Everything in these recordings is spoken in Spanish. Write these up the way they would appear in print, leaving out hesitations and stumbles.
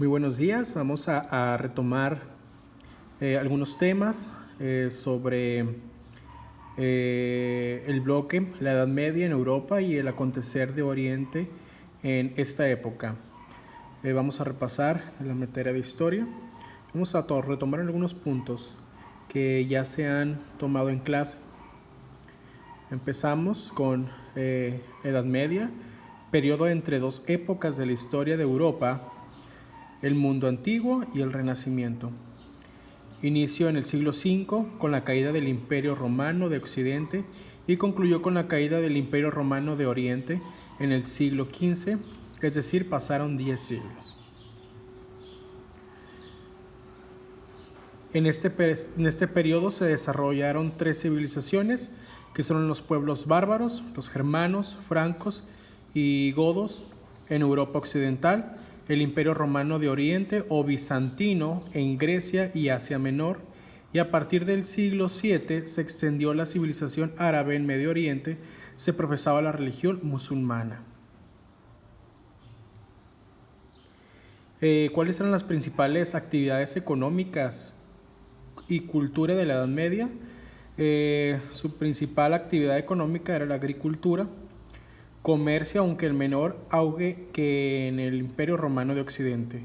Muy buenos días. Vamos a retomar algunos temas sobre el bloque, la Edad Media en Europa y el acontecer de Oriente en esta época. Vamos a repasar la materia de historia. Vamos a retomar algunos puntos que ya se han tomado en clase. Empezamos con Edad Media, periodo entre dos épocas de la historia de Europa, el mundo antiguo y el Renacimiento. Inició en el siglo V con la caída del Imperio Romano de Occidente y concluyó con la caída del Imperio Romano de Oriente en el siglo XV, es decir, pasaron 10 siglos. En este periodo se desarrollaron tres civilizaciones, que son los pueblos bárbaros, los germanos, francos y godos en Europa Occidental, el Imperio Romano de Oriente o bizantino en Grecia y Asia Menor, y a partir del siglo VII se extendió la civilización árabe en Medio Oriente, se profesaba la religión musulmana. ¿Cuáles eran las principales actividades económicas y cultura de la Edad Media? Su principal actividad económica era la agricultura, comercio, aunque el menor auge que en el Imperio Romano de Occidente.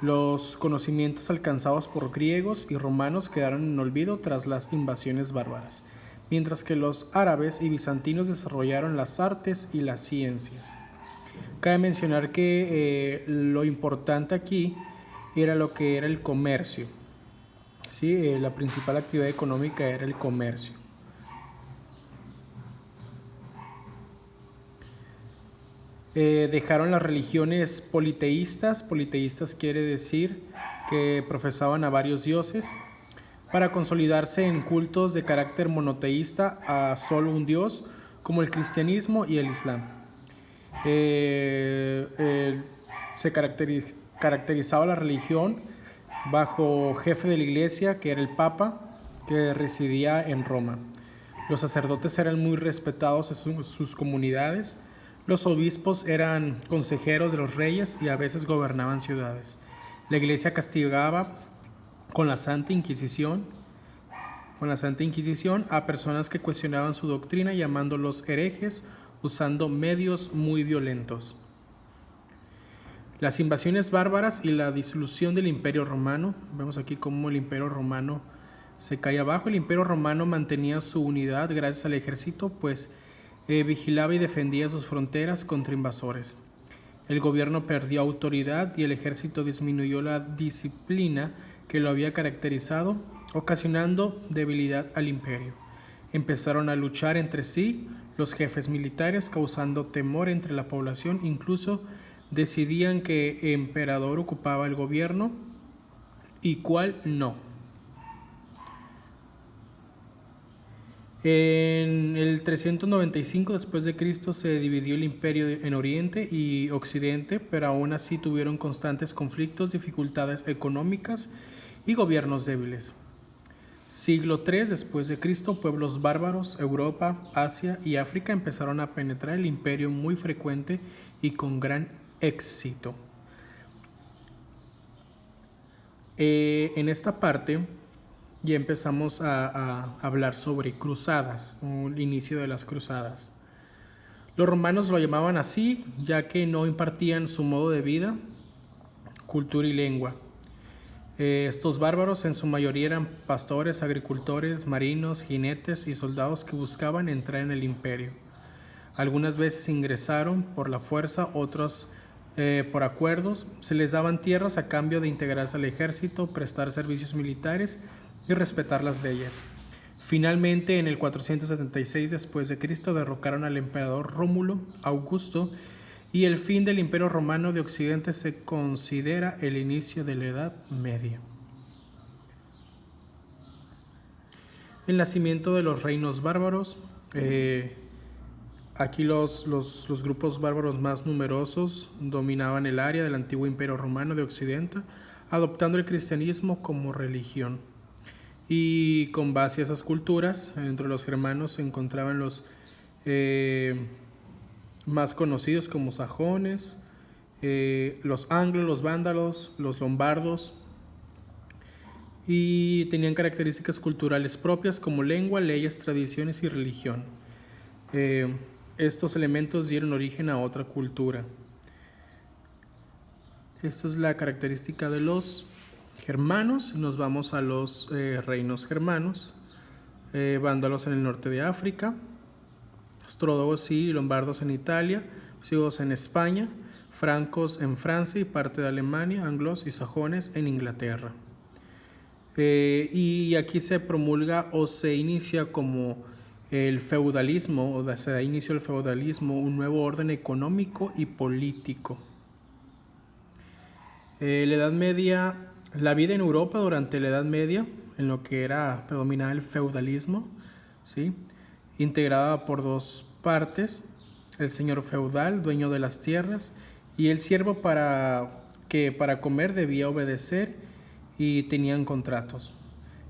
Los conocimientos alcanzados por griegos y romanos quedaron en olvido tras las invasiones bárbaras, mientras que los árabes y bizantinos desarrollaron las artes y las ciencias. Cabe mencionar que lo importante aquí era lo que era el comercio. ¿Sí? La principal actividad económica era el comercio. Dejaron las religiones politeístas. Politeístas quiere decir que profesaban a varios dioses, para consolidarse en cultos de carácter monoteísta a solo un dios, como el cristianismo y el islam. Se caracterizaba la religión bajo jefe de la iglesia, que era el papa, que residía en Roma. Los sacerdotes eran muy respetados en sus comunidades. Los obispos eran consejeros de los reyes y a veces gobernaban ciudades. La iglesia castigaba con la Santa Inquisición a personas que cuestionaban su doctrina, llamándolos herejes, usando medios muy violentos. Las invasiones bárbaras y la disolución del Imperio Romano. Vemos aquí cómo el Imperio Romano se cae abajo. El Imperio Romano mantenía su unidad gracias al ejército, pues vigilaba y defendía sus fronteras contra invasores. El gobierno perdió autoridad y el ejército disminuyó la disciplina que lo había caracterizado, ocasionando debilidad al imperio. Empezaron a luchar entre sí los jefes militares, causando temor entre la población. Incluso decidían qué emperador ocupaba el gobierno y cuál no. En el 395 después de Cristo se dividió el imperio en Oriente y Occidente, pero aún así tuvieron constantes conflictos, dificultades económicas y gobiernos débiles. Siglo III después de Cristo, pueblos bárbaros, Europa, Asia y África empezaron a penetrar el imperio muy frecuente y con gran éxito. En esta parte ya empezamos a hablar sobre cruzadas, un inicio de las cruzadas. Los romanos lo llamaban así, ya que no impartían su modo de vida, cultura y lengua. Estos bárbaros en su mayoría eran pastores, agricultores, marinos, jinetes y soldados que buscaban entrar en el imperio. Algunas veces ingresaron por la fuerza, otros por acuerdos. Se les daban tierras a cambio de integrarse al ejército, prestar servicios militares y respetar las leyes. Finalmente, en el 476 después de Cristo derrocaron al emperador Rómulo Augusto, y el fin del Imperio Romano de Occidente se considera el inicio de la Edad Media. El nacimiento de los reinos bárbaros. Aquí los grupos bárbaros más numerosos dominaban el área del antiguo Imperio Romano de Occidente, adoptando el cristianismo como religión. Y con base a esas culturas, entre los germanos se encontraban los más conocidos como sajones, los anglos, los vándalos, los lombardos, y tenían características culturales propias como lengua, leyes, tradiciones y religión. Estos elementos dieron origen a otra cultura. Esta es la característica de los germanos. Nos vamos a los reinos germanos. Vándalos en el norte de África, ostrogodos y lombardos en Italia, visigodos en España, francos en Francia y parte de Alemania, anglos y sajones en Inglaterra. Y aquí se promulga o se inicia como el feudalismo, o se da inicio al feudalismo, un nuevo orden económico y político. La Edad Media, la vida en Europa durante la Edad Media, en lo que era predominaba el feudalismo, ¿sí? Integrada por dos partes, el señor feudal, dueño de las tierras, y el siervo que para comer debía obedecer y tenían contratos.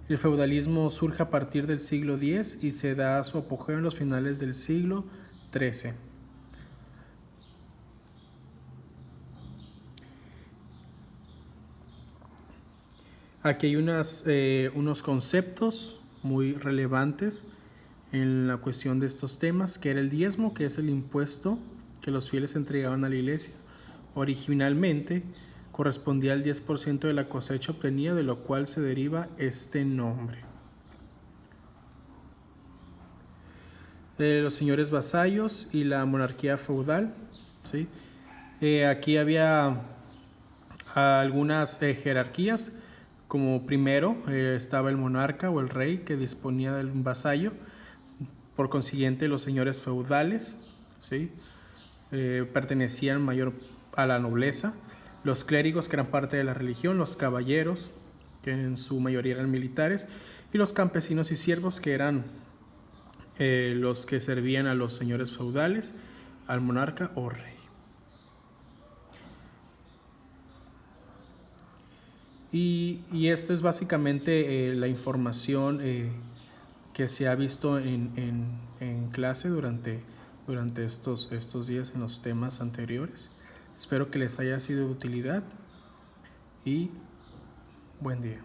El feudalismo surge a partir del siglo X y se da su apogeo en los finales del siglo XIII. Aquí hay unos conceptos muy relevantes en la cuestión de estos temas, que era el diezmo, que es el impuesto que los fieles entregaban a la iglesia. Originalmente correspondía al 10% de la cosecha obtenida, de lo cual se deriva este nombre. Los señores vasallos y la monarquía feudal, ¿sí? Aquí había algunas jerarquías, como primero estaba el monarca o el rey que disponía de un vasallo, por consiguiente los señores feudales, ¿sí? Pertenecían mayor a la nobleza, los clérigos que eran parte de la religión, los caballeros que en su mayoría eran militares, y los campesinos y siervos que eran los que servían a los señores feudales, al monarca o rey. Y esto es básicamente la información que se ha visto en clase durante estos días en los temas anteriores. Espero que les haya sido de utilidad y buen día.